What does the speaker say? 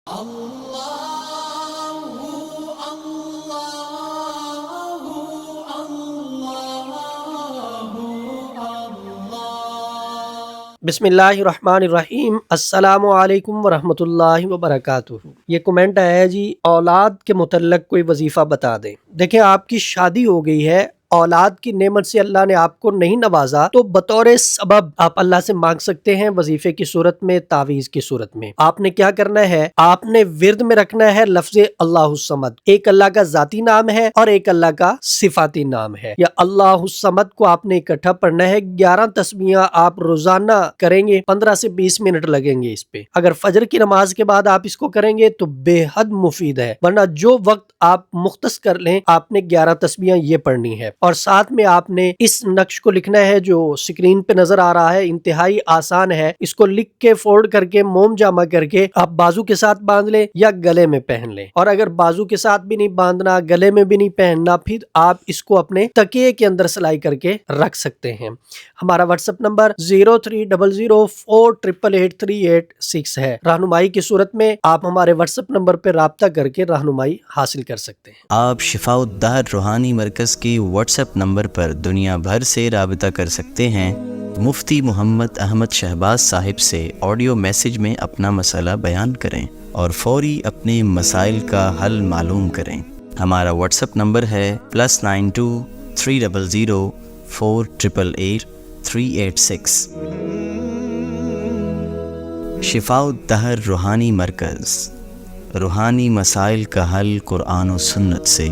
بسمillahirrahmanirrahیم۔ السلام علیکم ورحمۃ اللہ وبرکاتہ۔ یہ کمنٹ آیا ہے جی، اولاد کے متعلق کوئی وظیفہ بتا دیں۔ دیکھیں، آپ کی شادی ہو گئی ہے، اولاد کی نعمت سے اللہ نے آپ کو نہیں نوازا تو بطور سبب آپ اللہ سے مانگ سکتے ہیں، وظیفے کی صورت میں، تعویذ کی صورت میں۔ آپ نے کیا کرنا ہے، آپ نے ورد میں رکھنا ہے لفظ اللہ الصمد۔ ایک اللہ کا ذاتی نام ہے اور ایک اللہ کا صفاتی نام ہے۔ یا اللہ الصمد کو آپ نے اکٹھا پڑھنا ہے۔ 11 تسبیحاں آپ روزانہ کریں گے، 15 سے 20 منٹ لگیں گے اس پہ۔ اگر فجر کی نماز کے بعد آپ اس کو کریں گے تو بے حد مفید ہے، ورنہ جو وقت آپ مختص کر لیں، آپ نے 11 تسبیحاں یہ پڑھنی ہے۔ اور ساتھ میں آپ نے اس نقش کو لکھنا ہے جو سکرین پہ نظر آ رہا ہے، انتہائی آسان ہے۔ اس کو لکھ کے فولڈ کر کے موم جامع کر کے آپ بازو کے ساتھ باندھ لیں یا گلے میں پہن لیں، اور اگر بازو کے ساتھ بھی نہیں باندھنا، گلے میں بھی نہیں پہننا، پھر آپ اس کو اپنے تکیے کے اندر سلائی کر کے رکھ سکتے ہیں۔ ہمارا واٹس ایپ نمبر 030048883886 ہے۔ رہنمائی کی صورت میں آپ ہمارے واٹس ایپ نمبر پہ رابطہ کر کے رہنمائی حاصل کر سکتے ہیں۔ آپ شفاء الدہر روحانی مرکز کی واٹس ایپ نمبر پر دنیا بھر سے رابطہ کر سکتے ہیں۔ مفتی محمد احمد شہباز صاحب سے آڈیو میسج میں اپنا مسئلہ بیان کریں اور فوری اپنے مسائل کا حل معلوم کریں۔ ہمارا واٹس ایپ نمبر ہے +92 300 488 386۔ شفاء الدہر روحانی مرکز، روحانی مسائل کا حل قرآن و سنت سے۔